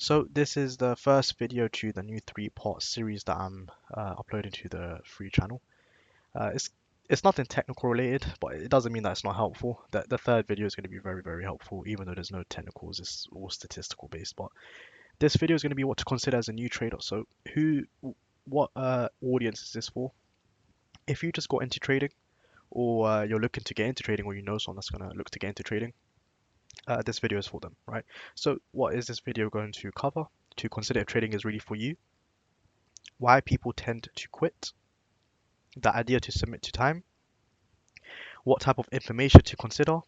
So this is the first video to the new three-part series that I'm uploading to the free channel. It's nothing technical related, but it doesn't mean that it's not helpful. The third video is going to be very helpful, even though there's no technicals. It's all statistical based. But this video is going to be what to consider as a new trader. So what audience is this for? If you just got into trading, or you're looking to get into trading, or you know someone that's going to look to get into trading, this video is for them, right? So what is this video going to cover? To consider if trading is really for you, why people tend to quit, the idea to submit to time, what type of information to consider,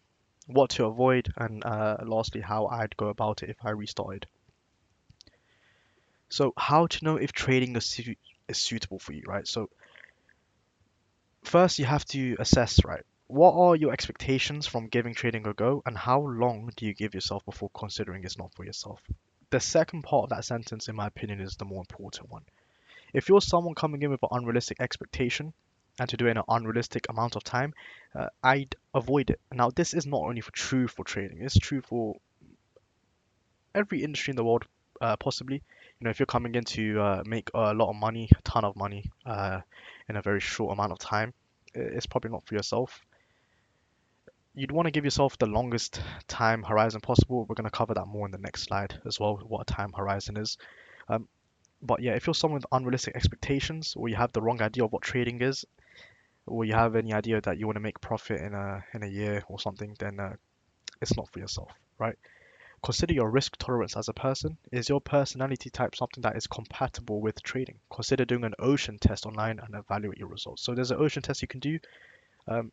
what to avoid, and lastly, how I'd go about it if I restarted. So how to know if trading is suitable for you, right? So first you have to assess, right? What are your expectations from giving trading a go, and how long do you give yourself before considering it's not for yourself? The second part of that sentence, in my opinion, is the more important one. If you're someone coming in with an unrealistic expectation and to do it in an unrealistic amount of time, I'd avoid it. Now, this is not only true for trading; it's true for every industry in the world, possibly. You know, if you're coming in to make a lot of money, a ton of money, in a very short amount of time, it's probably not for yourself. You'd want to give yourself the longest time horizon possible. We're going to cover that more in the next slide as well, what a time horizon is. Um, But yeah, if you're someone with unrealistic expectations, or you have the wrong idea of what trading is, or you have any idea that you want to make profit in a year or something, then it's not for yourself, right? Consider your risk tolerance as a person. Is your personality type something that is compatible with trading? Consider doing an ocean test online and evaluate your results. So there's an ocean test you can do. Um,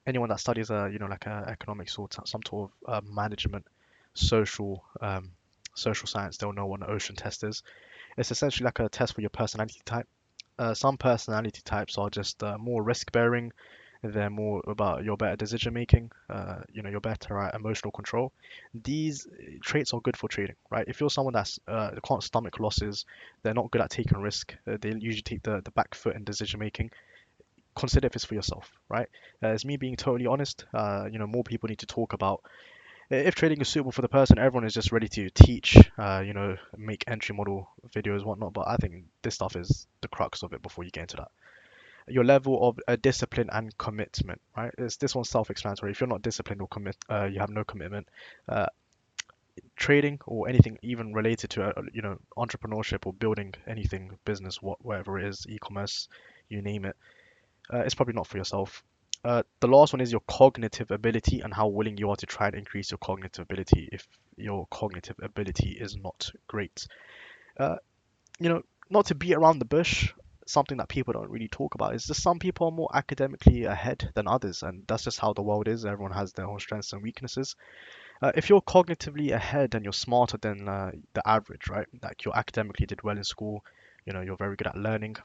Anyone that studies like economics or some sort of management, social social science, they'll know what an ocean test is. It's essentially like a test for your personality type. Some personality types are just more risk bearing. They're more about your better decision making. You're better at emotional control. These traits are good for trading, right? If you're someone that's can't stomach losses, they're not good at taking risk. They usually take the back foot in decision making. Consider if it's for yourself, right? As me being totally honest, more people need to talk about if trading is suitable for the person. Everyone is just ready to teach, make entry model videos, whatnot. But I think this stuff is the crux of it before you get into that. Your level of discipline and commitment, right? This one's self-explanatory. If you're not disciplined or you have no commitment. Uh, Trading or anything even related to entrepreneurship or building anything, business, whatever it is, e-commerce, you name it, it's probably not for yourself. The last one is your cognitive ability and how willing you are to try and increase your cognitive ability if your cognitive ability is not great. Uh, Not to beat around the bush, something that people don't really talk about is just some people are more academically ahead than others, and that's just how the world is. Everyone has their own strengths and weaknesses. If you're cognitively ahead and you're smarter than the average, right? Like you academically did well in school, you're very good at learning,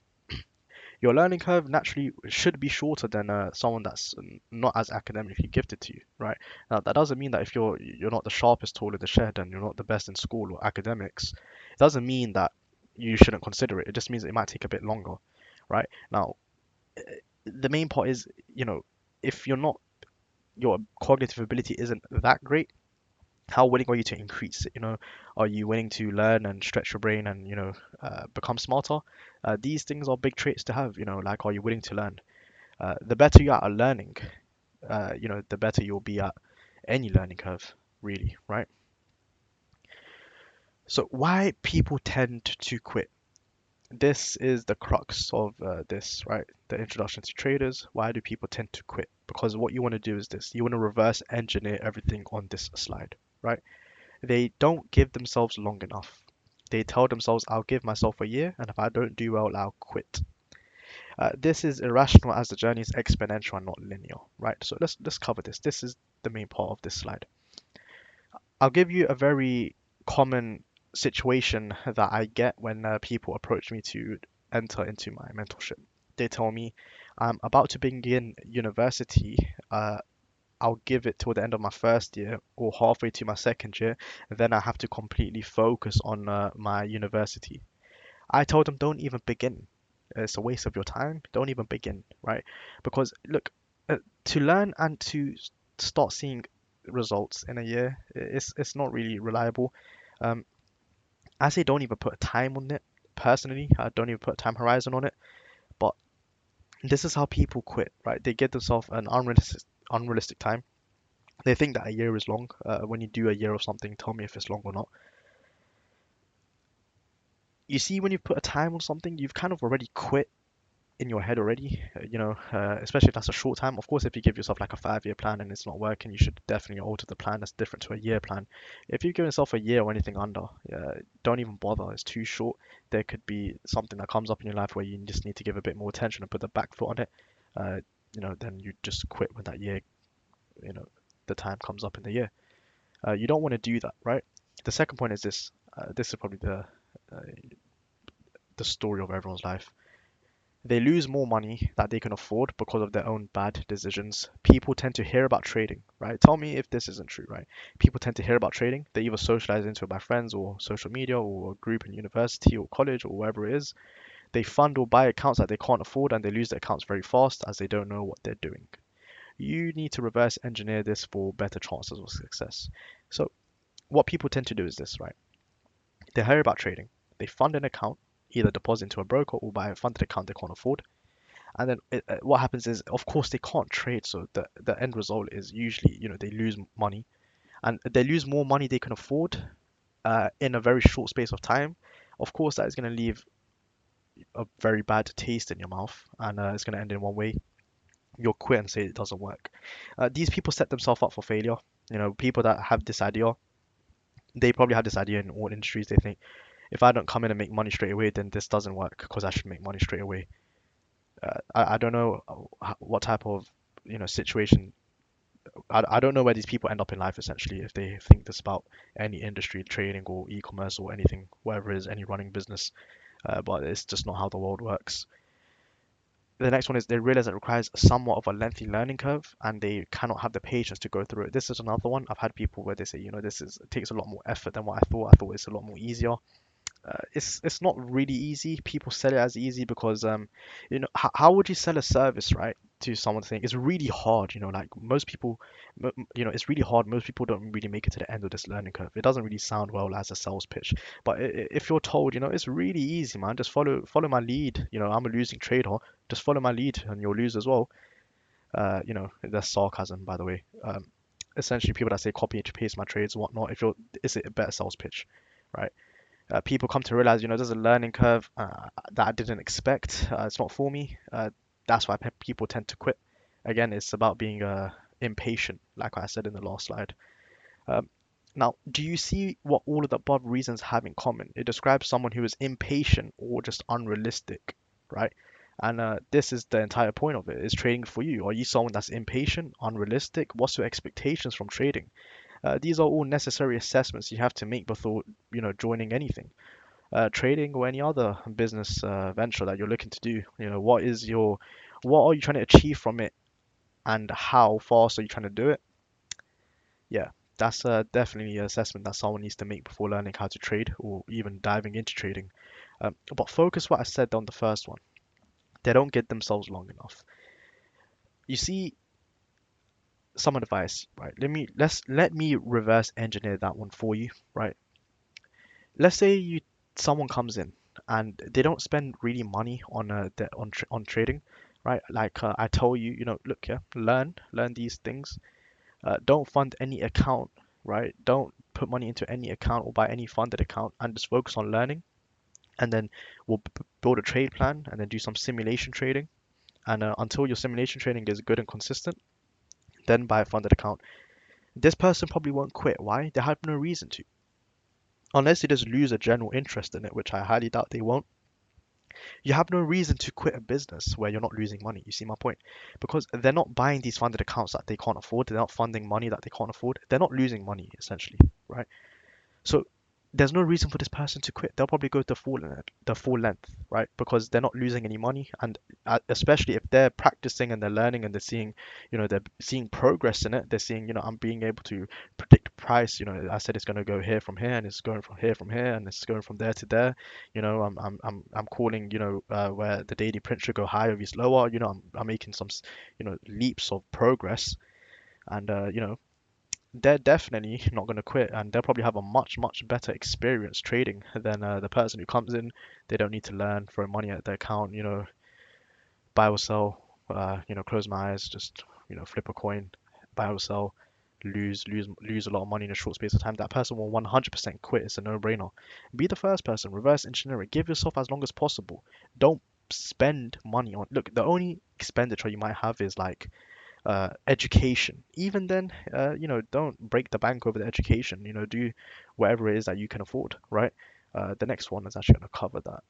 your learning curve naturally should be shorter than someone that's not as academically gifted to you, right? Now that doesn't mean that if you're not the sharpest tool in the shed and you're not the best in school or academics, it doesn't mean that you shouldn't consider it. It just means it might take a bit longer, right? Now the main part is, if your cognitive ability isn't that great, how willing are you to increase it? Are you willing to learn and stretch your brain and become smarter? These things are big traits to have. Like, are you willing to learn? The better you are at learning, the better you'll be at any learning curve, really, right? So why people tend to quit? This is the crux of this, right? The introduction to traders. Why do people tend to quit? Because what you want to do is this: you want to reverse engineer everything on this slide, right? They don't give themselves long enough. They tell themselves, I'll give myself a year, and if I don't do well, I'll quit. This is irrational as the journey is exponential and not linear, right? So let's cover this. This is the main part of this slide. I'll give you a very common situation that I get when people approach me to enter into my mentorship. They tell me, I'm about to begin university. I'll give it till the end of my first year or halfway to my second year, and then I have to completely focus on my university. I told them, don't even begin. It's a waste of your time. Don't even begin, right? Because look, to learn and to start seeing results in a year, it's not really reliable. Um, I say don't even put a time on it. Personally, I don't even put a time horizon on it. But this is how people quit, right? They give themselves an unrealistic time. They think that a year is long. When you do a year of something, tell me if it's long or not. You see, when you put a time on something, you've kind of already quit in your head already, especially if that's a short time. Of course, if you give yourself like a 5 year plan and it's not working, you should definitely alter the plan. That's different to a year plan. If you give yourself a year or anything under, don't even bother. It's too short. There could be something that comes up in your life where you just need to give a bit more attention and put the back foot on it. Uh, then you just quit when that year, you know, the time comes up in the year. You don't want to do that, right? The second point is this. This is probably uh, the story of everyone's life. They lose more money that they can afford because of their own bad decisions. People tend to hear about trading, right? Tell me if this isn't true, right? People tend to hear about trading. They either socialize into it by friends or social media or a group in university or college or wherever it is. They fund or buy accounts that they can't afford and they lose their accounts very fast as they don't know what they're doing. You need to reverse engineer this for better chances of success. So, what people tend to do is this, right? They hear about trading. They fund an account, either deposit into a broker or buy a funded account they can't afford. And then what happens is, of course, they can't trade. So the end result is usually, they lose money and they lose more money they can afford in a very short space of time. Of course, that is going to leave a very bad taste in your mouth and it's going to end in one way. You'll quit and say it doesn't work. These people set themselves up for failure. People that have this idea, they probably have this idea in all industries. They think if I don't come in and make money straight away, then this doesn't work because I should make money straight away. I don't know what type of situation. I don't know where these people end up in life essentially if they think this about any industry, trading or e-commerce or anything, whatever it is, any running business. But it's just not how the world works. The next one is they realize it requires somewhat of a lengthy learning curve and they cannot have the patience to go through it. This is another one. I've had people where they say, it takes a lot more effort than what I thought. I thought it's a lot more easier. It's not really easy. People sell it as easy because how would you sell a service, right, to someone saying it's really hard, like most people it's really hard. Most people don't really make it to the end of this learning curve. It doesn't really sound well as a sales pitch. But if you're told, it's really easy, man, just follow my lead. I'm a losing trader. Just follow my lead and you'll lose as well. That's sarcasm, by the way. Essentially people that say copy and paste my trades and whatnot, if you're is it a better sales pitch, right? People come to realize, there's a learning curve that I didn't expect. It's not for me. That's why people tend to quit. Again, it's about being impatient, like I said in the last slide. Um, Now, do you see what all of the above reasons have in common? It describes someone who is impatient or just unrealistic, right? And this is the entire point of it. Is trading for you? Are you someone that's impatient, unrealistic? What's your expectations from trading? These are all necessary assessments you have to make before joining anything, trading or any other business venture that you're looking to do. What are you trying to achieve from it, and how fast are you trying to do it? Yeah, that's definitely an assessment that someone needs to make before learning how to trade or even diving into trading. But focus what I said on the first one. They don't get themselves long enough. You see, some advice, right? Let me reverse engineer that one for you, right? Let's say someone comes in and they don't spend really money on on trading, right? Like I told you, look, yeah, learn these things. Don't fund any account, right? Don't put money into any account or buy any funded account, and just focus on learning. And then we'll build a trade plan and then do some simulation trading. And until your simulation trading is good and consistent, then buy a funded account. This person probably won't quit. Why? They have no reason to, unless they just lose a general interest in it, which I highly doubt they won't. You have no reason to quit a business where you're not losing money. You see my point? Because they're not buying these funded accounts that they can't afford. They're not funding money that they can't afford. They're not losing money, essentially, right? So there's no reason for this person to quit. They'll probably go the full length, right? Because they're not losing any money, and especially if they're practicing and they're learning and they're seeing progress in it. They're seeing, I'm being able to predict price. I said it's going to go here from here, and it's going from here, and it's going from there to there. I'm calling, where the daily print should go higher, if it's lower. I'm making some, leaps of progress, and they're definitely not going to quit, and they'll probably have a much better experience trading than the person who comes in. They don't need to learn, throw money at their account, buy or sell, close my eyes, just flip a coin, buy or sell, lose a lot of money in a short space of time. That person will 100% quit. It's a no-brainer. Be the first person, reverse engineer it. Give yourself as long as possible. Don't spend money on. Look, the only expenditure you might have is like education. Even then, don't break the bank over the education. Do whatever it is that you can afford, right? The next one is actually going to cover that.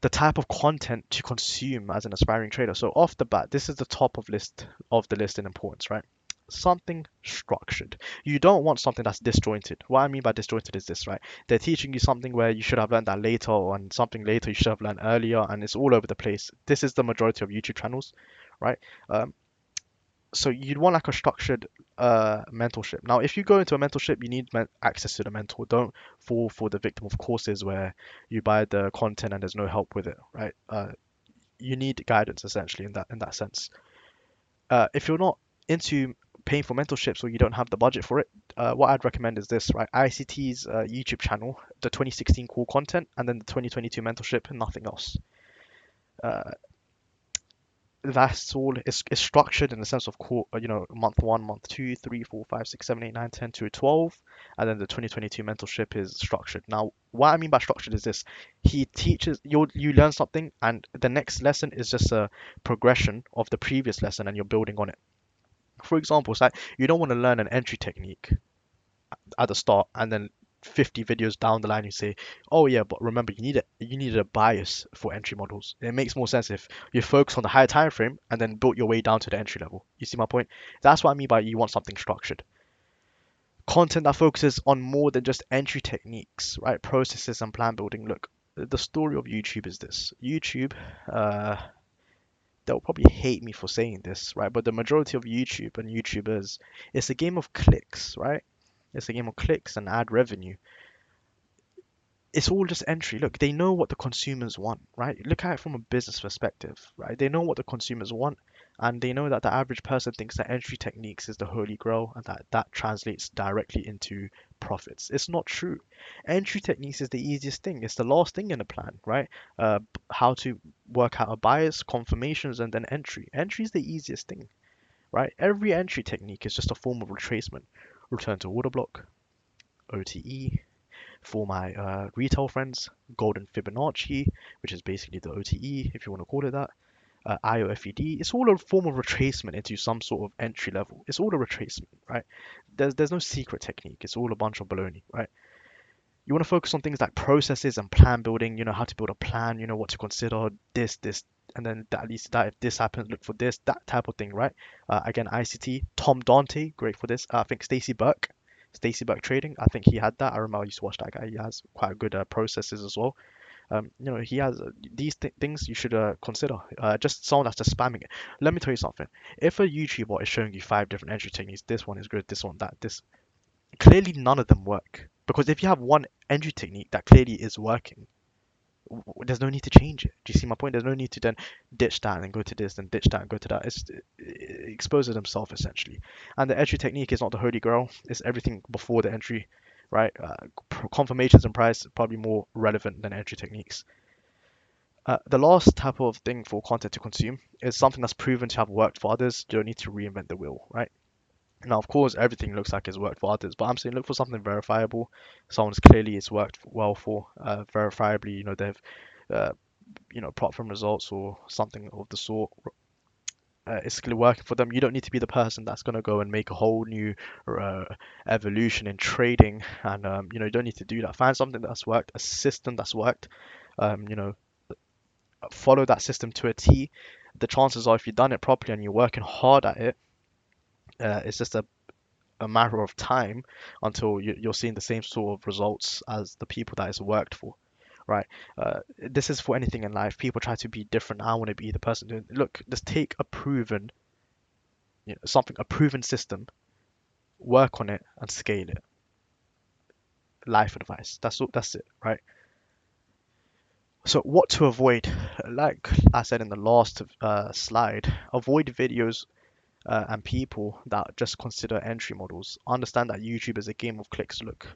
The type of content to consume as an aspiring trader. So off the bat, this is the top of the list in importance, right? Something structured. You don't want something that's disjointed. What I mean by disjointed is this, right? They're teaching you something where you should have learned that later, or and something later you should have learned earlier, and it's all over the place. This is the majority of YouTube channels, right? Um, so you'd want like a structured mentorship. Now, if you go into a mentorship, you need access to the mentor. Don't fall for the victim of courses where you buy the content and there's no help with it, right? You need guidance essentially in that sense. If you're not into paying for mentorships or you don't have the budget for it, what I'd recommend is this, right? ICT's YouTube channel, the 2016 core content, and then the 2022 mentorship, and nothing else. Uh, that's all is structured in the sense of month one, month two, three, four, five, six, seven, eight, nine, 10 to 12, and then the 2022 mentorship is structured. Now, what I mean by structured is this: he teaches you learn something, and the next lesson is just a progression of the previous lesson, and you're building on it. For example, it's like you don't want to learn an entry technique at the start and then 50 videos down the line you say, oh yeah, but remember you need a bias for entry models. It makes more sense if you focus on the higher time frame and then build your way down to the entry level. You see my point? That's what I mean by you want something structured. Content that focuses on more than just entry techniques, right? Processes and plan building. Look, the story of YouTube is this. YouTube, uh, they'll probably hate me for saying this, right? But the majority of YouTube and YouTubers, it's a game of clicks, right? It's a game of clicks and ad revenue. It's all just entry. Look, they know what the consumers want, right? Look at it from a business perspective, right? They know what the consumers want, and they know that the average person thinks that entry techniques is the holy grail, and that translates directly into profits. It's not true. Entry techniques is the easiest thing. It's the last thing in the plan, right? How to work out a bias, confirmations, and then entry. Entry is the easiest thing, right? Every entry technique is just a form of retracement. Return to order block, OTE, for my retail friends, Golden Fibonacci, which is basically the OTE, if you want to call it that, IOFED. It's all a form of retracement into some sort of entry level. It's all a retracement, right? There's no secret technique. It's all a bunch of baloney, right? You want to focus on things like processes and plan building. How to build a plan. What to consider. This, and then that leads to that. If this happens, look for this. That type of thing, right? Again, ICT. Tom Dante, great for this. I think Stacy Burke Trading. I think he had that. I remember I used to watch that guy. He has quite good processes as well. He has these things you should consider. Just someone that's just spamming it. Let me tell you something. If a YouTuber is showing you 5 different entry techniques, this one is good, this one that, this clearly none of them work. Because if you have one entry technique that clearly is working, there's no need to change it. Do you see my point? There's no need to then ditch that and go to this, and ditch that and go to that. It exposes himself essentially. And the entry technique is not the holy grail. It's everything before the entry, right? Confirmations and price probably more relevant than entry techniques. The last type of thing for content to consume is something that's proven to have worked for others. You don't need to reinvent the wheel, right? Now, of course, everything looks like it's worked for others, but I'm saying look for something verifiable. Someone's clearly it's worked well for, verifiably. They've uh, apart from results or something of the sort, it's clearly working for them. You don't need to be the person that's going to go and make a whole new uh, evolution in trading, and you don't need to do that. Find something that's worked, a system that's worked. Um, you know, Follow that system to a T. The chances are, if you've done it properly and you're working hard at it, it's just a matter of time until you're seeing the same sort of results as the people that it's worked for, right? This is for anything in life. People try to be different. I want to be the person doing. Look, just take a proven, a proven system, work on it, and scale it. Life advice. That's all. That's it, right? So what to avoid? Like I said in the last slide, avoid videos and people that just consider entry models understand that YouTube is a game of clicks. Look,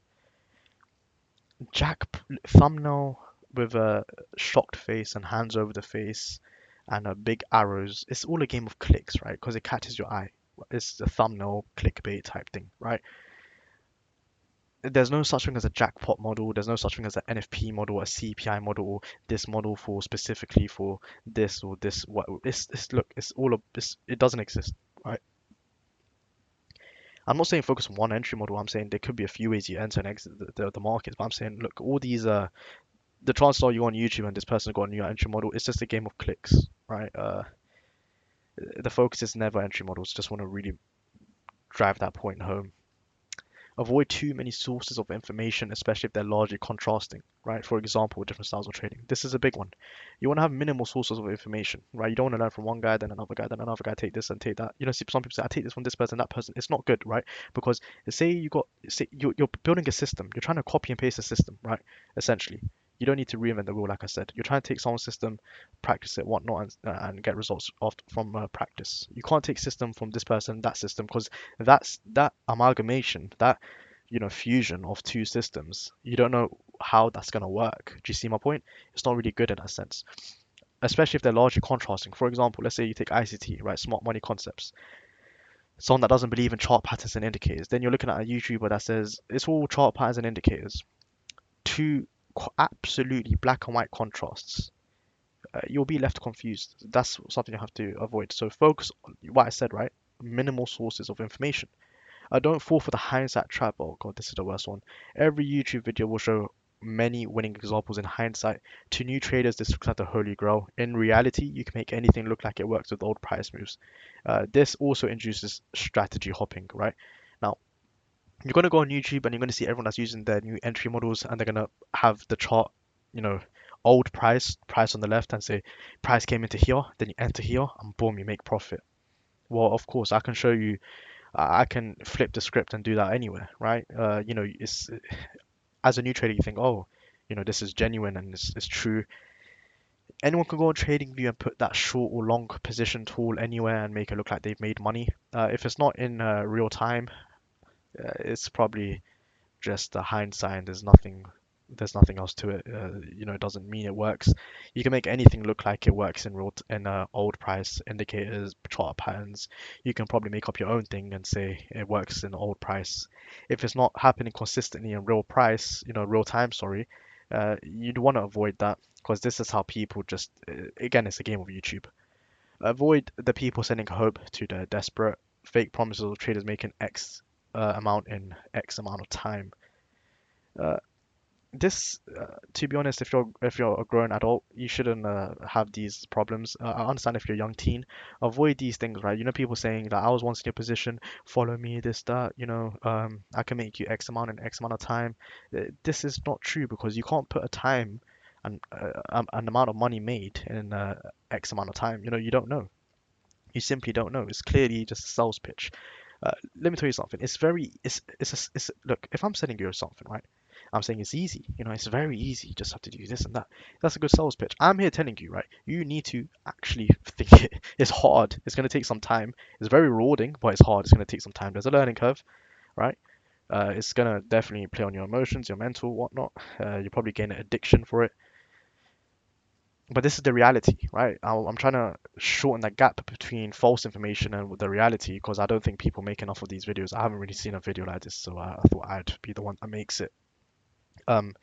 thumbnail with a shocked face and hands over the face and big arrows. It's all a game of clicks, right? Because it catches your eye. It's a thumbnail clickbait type thing, right? There's no such thing as a jackpot model. There's no such thing as an NFP model, a CPI model, or this model for specifically for this or this. What it's look, it's all of this. It doesn't exist, right? I'm not saying focus on one entry model. I'm saying there could be a few ways you enter and exit the markets. But I'm saying, look, all these the chances are you on YouTube and this person got a new entry model. It's just a game of clicks, right? The focus is never entry models. Just want to really drive that point home. Avoid too many sources of information, especially if they're largely contrasting, right? For example, different styles of trading. This is a big one. You want to have minimal sources of information, right? You don't want to learn from one guy, then another guy, then another guy, take this and take that. You know, some people say, I take this from this person, that person. It's not good, right? Because say you're building a system, you're trying to copy and paste a system, right? Essentially. You don't need to reinvent the wheel, like I said. You're trying to take someone's system, practice it, whatnot, and get results from practice. You can't take system from this person, that system, because that amalgamation, that fusion of two systems. You don't know how that's gonna work. Do you see my point? It's not really good in that sense, especially if they're largely contrasting. For example, let's say you take ICT, right? Smart money concepts. Someone that doesn't believe in chart patterns and indicators, then you're looking at a YouTuber that says it's all chart patterns and indicators. Two absolutely black and white contrasts. You'll be left confused. That's something you have to avoid. So focus on what I said, right? Minimal sources of information. Don't fall for the hindsight trap. Oh god, this is the worst one. Every YouTube video will show many winning examples in hindsight. To new traders, this looks like the holy grail. In reality, you can make anything look like it works with old price moves. This also induces strategy hopping, right? Now, you're going to go on YouTube and you're going to see everyone that's using their new entry models and they're going to have the chart, you know, old price on the left and say price came into here, then you enter here and boom, you make profit. Well, of course, I can show you I can flip the script and do that anywhere, right? It's as a new trader, you think, oh, this is genuine and it's true. Anyone can go on TradingView and put that short or long position tool anywhere and make it look like they've made money. If it's not in real time, it's probably just a hindsight. There's nothing else to it. It doesn't mean it works. You can make anything look like it works in old price indicators, chart patterns. You can probably make up your own thing and say it works in old price. If it's not happening consistently in real price, real time, sorry, you'd want to avoid that because this is how people just, again, it's a game of YouTube. Avoid the people sending hope to the desperate, fake promises of traders making X amount in X amount of time. Uh, to be honest, if you're a grown adult, you shouldn't have these problems. I understand if you're a young teen, avoid these things, right? People saying that I was once in your position, follow me, this, that, I can make you X amount in X amount of time. This is not true because you can't put a time and an amount of money made in X amount of time. You don't know. You simply don't know. It's clearly just a sales pitch. Let me tell you something. Look, if I'm selling you something, right? I'm saying it's easy. It's very easy. You just have to do this and that. That's a good sales pitch. I'm here telling you, right? You need to actually think it. It's hard. It's going to take some time. It's very rewarding, but it's hard. It's going to take some time. There's a learning curve, right? It's going to definitely play on your emotions, your mental, whatnot. You probably gain an addiction for it. But this is the reality, right? I'm trying to shorten that gap between false information and the reality because I don't think people make enough of these videos. I haven't really seen a video like this, so I thought I'd be the one that makes it. Um,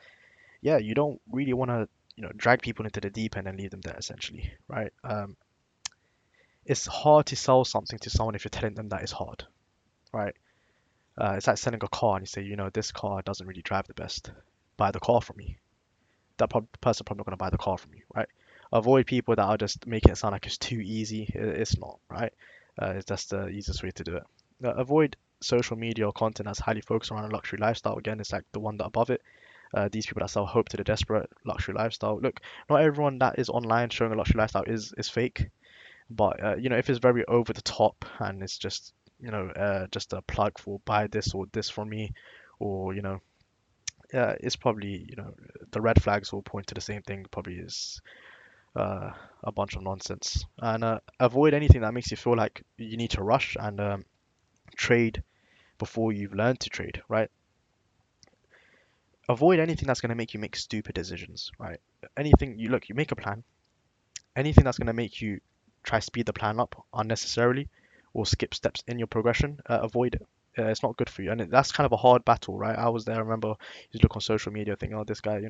yeah, you don't really want to, drag people into the deep end and leave them there, essentially, right? It's hard to sell something to someone if you're telling them that it's hard, right? It's like selling a car and you say, this car doesn't really drive the best. Buy the car from me. Person probably not going to buy the car from you, right? Avoid people that are just making it sound like it's too easy. It's not, right? It's just the easiest way to do it. Avoid social media or content that's highly focused around a luxury lifestyle. Again, it's like the one that above it. These people that sell hope to the desperate, luxury lifestyle. Look, not everyone that is online showing a luxury lifestyle is fake, but if it's very over the top and it's just just a plug for buy this or this from me, or it's probably the red flags all point to the same thing. Probably is uh, a bunch of nonsense. And avoid anything that makes you feel like you need to rush and trade before you've learned to trade, right? Avoid anything that's going to make you make stupid decisions, right? Anything you look, you make a plan. Anything that's going to make you try speed the plan up unnecessarily or skip steps in your progression, avoid it. It's not good for you, and that's kind of a hard battle, right? I was there. I remember you look on social media, thinking, "Oh, this guy,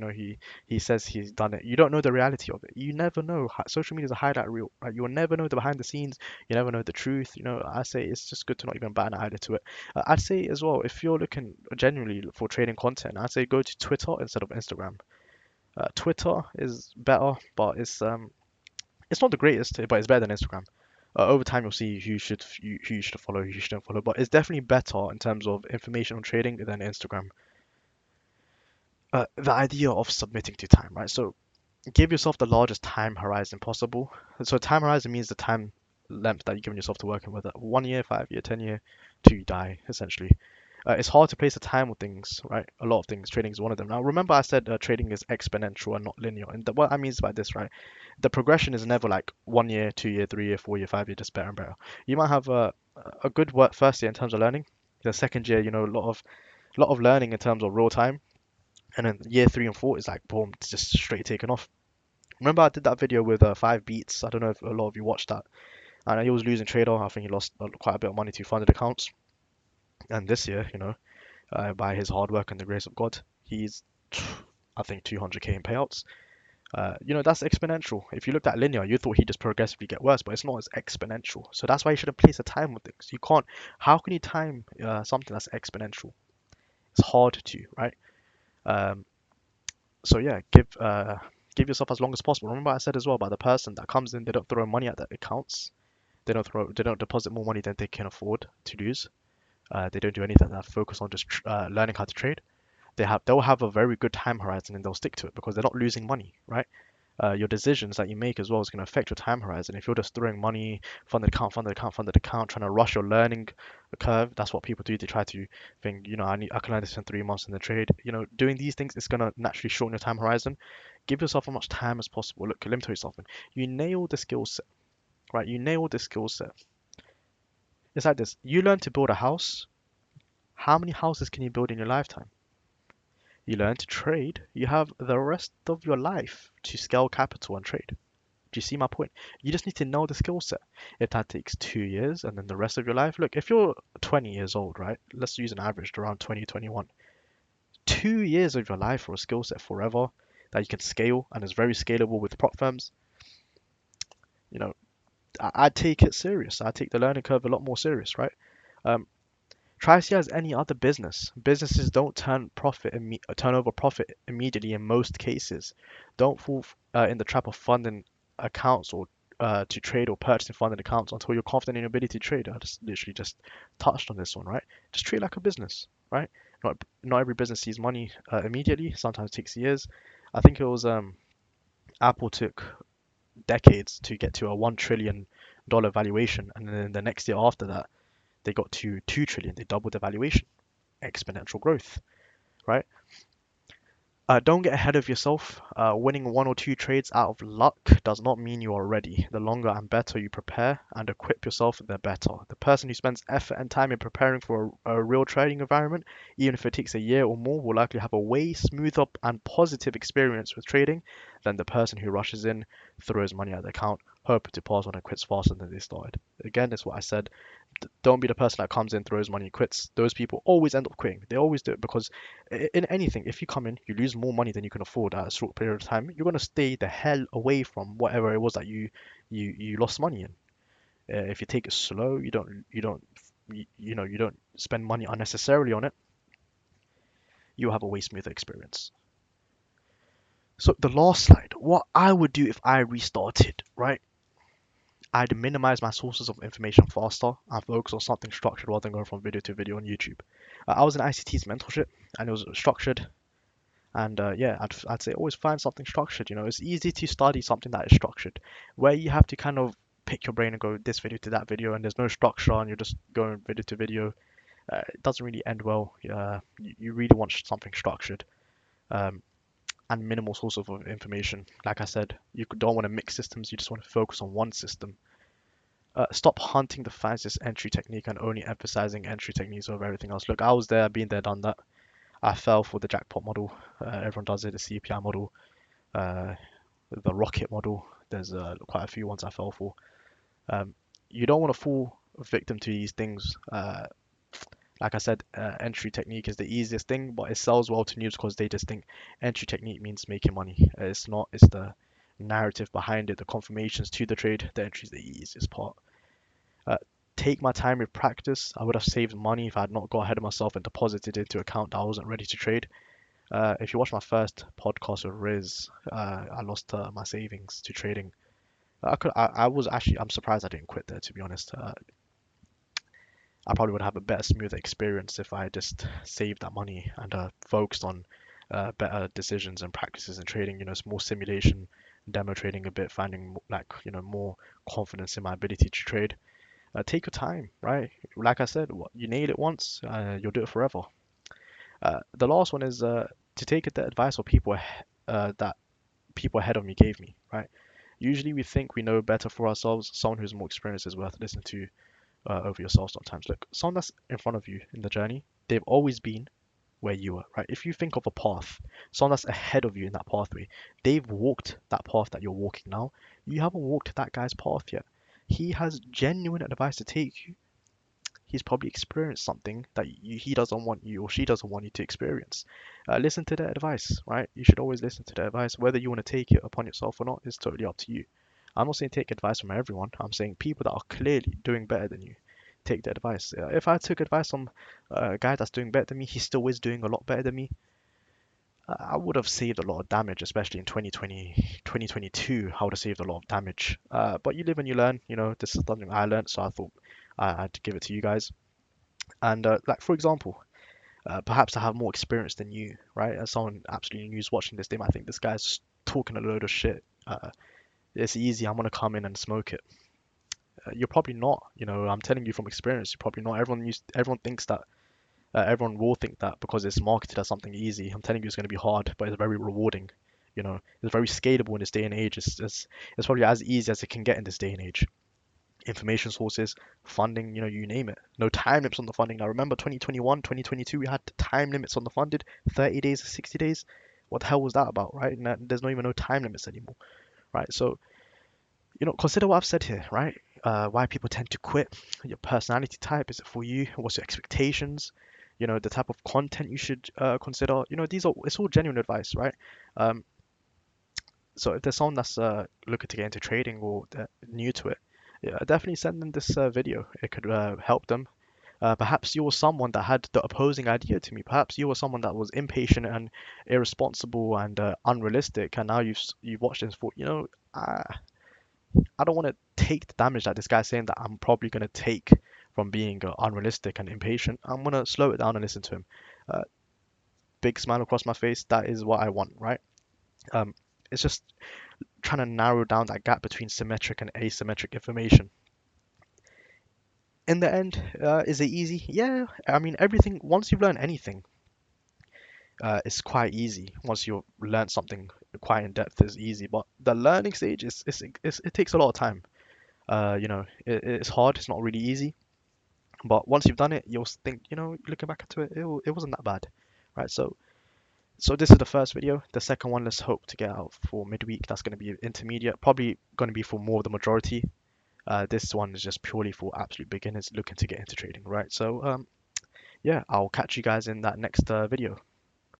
he says he's done it." You don't know the reality of it. You never know. Social media is a highlight reel, right? You'll never know the behind the scenes. You never know the truth. I say it's just good to not even bat an eyelid to it. I'd say as well, if you're looking genuinely for trading content, I'd say go to Twitter instead of Instagram. Twitter is better, but it's not the greatest, but it's better than Instagram. Over time, you'll see who you should follow, who you shouldn't follow. But it's definitely better in terms of information on trading than Instagram. The idea of submitting to time, right? So give yourself the largest time horizon possible. So time horizon means the time length that you're giving yourself to working with. 1 year, 5 year, 10 year, till you die, essentially. It's hard to place a time with things, right? A lot of things. Trading is one of them. Now, remember I said trading is exponential and not linear. And what I mean by this, right? The progression is never like 1 year, 2 year, 3 year, 4 year, 5 year, just better and better. You might have a good work first year in terms of learning. The second year, a lot of learning in terms of real time. And then year 3 and 4 is like boom, it's just straight taken off. Remember I did that video with 5 beats. I don't know if a lot of you watched that. And he was losing trader. I think he lost quite a bit of money to funded accounts. And this year, by his hard work and the grace of God, he's, I think, 200k in payouts. That's exponential. If you looked at linear, you thought he'd just progressively get worse, but it's not as exponential. So that's why you shouldn't place a time with things. You can't. How can you time something that's exponential? It's hard to, right? Um, so yeah, give yourself as long as possible. Remember I said as well about the person that comes in, they don't throw money at the accounts. They don't deposit more money than they can afford to lose. They don't do anything that focus on just learning how to trade. They'll have a very good time horizon and they'll stick to it because they're not losing money, right? Your decisions that you make as well is going to affect your time horizon. If you're just throwing money, funded account, funded account, funded account, trying to rush your learning curve, that's what people do. They try to think, I can learn this in 3 months in the trade. Doing these things is going to naturally shorten your time horizon. Give yourself as much time as possible. Look, limit yourself. You nail the skill set, right? You nail the skill set. It's like this. You learn to build a house. How many houses can you build in your lifetime? You learn to trade. You have the rest of your life to scale capital and trade. Do you see my point? You just need to know the skill set. If that takes 2 years and then the rest of your life, look, if you're 20 years old, right? Let's use an average around 20, 21. 2 years of your life for a skill set forever that you can scale and is very scalable with prop firms, you know, I'd take it serious. I'd take the learning curve a lot more serious, right? Um, Try to see it as any other business. Businesses don't turn over profit immediately in most cases. Don't fall in the trap of funding accounts or to trade or purchasing funded accounts until you're confident in your ability to trade. I just literally just touched on this one, right? Just treat it like a business, right? Not every business sees money immediately. Sometimes it takes years. I think it was Apple took decades to get to a $1 trillion valuation, and then the next year after that they got to 2 trillion. They doubled the valuation. Exponential growth, right? Don't get ahead of yourself. Winning one or two trades out of luck does not mean you are ready. The longer and better you prepare and equip yourself, the better. The person who spends effort and time in preparing for a real trading environment, even if it takes a year or more, will likely have a way smoother and positive experience with trading than the person who rushes in, throws money at the account, hoping to pass on and quits faster than they started. Again, that's what I said. Don't be the person that comes in, throws money, quits. Those people always end up quitting. They always do it because in anything, if you come in, you lose more money than you can afford at a short period of time. You're gonna stay the hell away from whatever it was that you lost money in. If you take it slow, you don't spend money unnecessarily on it. You'll have a way smoother experience. So the last slide, what I would do if I restarted, right? I'd minimize my sources of information faster and focus on something structured rather than going from video to video on YouTube. I was in ICT's mentorship and it was structured. And yeah, I'd say always find something structured. It's easy to study something that is structured, where you have to kind of pick your brain and go this video to that video, and there's no structure, and you're just going video to video. It doesn't really end well. You really want something structured. Um, and minimal source of information. Like I said, you don't want to mix systems, you just want to focus on one system. Stop hunting the fastest entry technique and only emphasizing entry techniques over everything else. Look, I was there, been there, done that. I fell for the jackpot model. Everyone does it, the CPI model, uh, the rocket model. There's quite a few ones I fell for. Um, you don't want to fall victim to these things. Like I said, entry technique is the easiest thing, but it sells well to noobs because they just think entry technique means making money. It's not, it's the narrative behind it, the confirmations to the trade. The entry is the easiest part. Uh, take my time with practice. I would have saved money if I had not got ahead of myself and deposited into account that I wasn't ready to trade. If you watch my first podcast with Riz, I lost my savings to trading. I was actually, I'm surprised I didn't quit there, to be honest. I probably would have a better, smoother experience if I just saved that money and focused on better decisions and practices in trading. You know, it's more simulation, demo trading a bit, finding like, you know, more confidence in my ability to trade. Take your time, right? Like I said, you nail it once, you'll do it forever. The last one is to take the advice of that people ahead of me gave me, right? Usually we think we know better for ourselves. Someone who's more experienced is worth listening to over yourself sometimes. Look, someone that's in front of you in the journey, they've always been where you are, right? If you think of a path, someone that's ahead of you in that pathway, they've walked that path that you're walking now. You haven't walked that guy's path yet. He has genuine advice to take you. He's probably experienced something that he doesn't want you or she doesn't want you to experience. Listen to their advice, right? You should always listen to their advice. Whether you want to take it upon yourself or not is totally up to you. I'm not saying take advice from everyone. I'm saying people that are clearly doing better than you, take the advice. If I took advice from a guy that's doing better than me, he still is doing a lot better than me. I would have saved a lot of damage, especially in 2020, 2022. I would have saved a lot of damage. But you live and you learn. You know, this is something I learned, so I thought I'd give it to you guys. And like for example, perhaps I have more experience than you, right? As someone absolutely new is watching this, they might think this guy's just talking a load of shit. It's easy. I'm gonna come in and smoke it. You're probably not. You know, I'm telling you from experience. You're probably not. Everyone thinks that. Everyone will think that because it's marketed as something easy. I'm telling you, it's going to be hard, but it's very rewarding. You know, it's very scalable in this day and age. It's probably as easy as it can get in this day and age. Information sources, funding, you know, you name it. No time limits on the funding. Now, remember 2021, 2022, we had time limits on the funded, 30 days, 60 days. What the hell was that about, right? And there's not even no time limits anymore, right? So, you know, consider what I've said here, right? Why people tend to quit. Your personality type, is it for you? What's your expectations? You know, the type of content you should consider. You know, it's all genuine advice, right? Um, so if there's someone that's looking to get into trading or they're new to it, yeah, definitely send them this video. It could help them. Perhaps you were someone that had the opposing idea to me. Perhaps you were someone that was impatient and irresponsible and unrealistic, and now you've watched this for, you know, I don't want to take the damage that this guy's saying that I'm probably going to take from being unrealistic and impatient. I'm going to slow it down and listen to him. Uh, Big smile across my face. That is what I want, right? Um, it's just trying to narrow down that gap between symmetric and asymmetric information. In the end, is it easy? Yeah. I mean, everything, once you've learned anything, it's quite easy. Once you've learned something quite in depth, it's easy. But the learning stage it takes a lot of time. You know, it's hard. It's not really easy. But once you've done it, you'll think, you know, looking back at it wasn't that bad, right? So this is the first video. The second one, let's hope to get out for midweek. That's going to be intermediate, probably going to be for more of the majority. This one is just purely for absolute beginners looking to get into trading, right? So yeah, I'll catch you guys in that next video.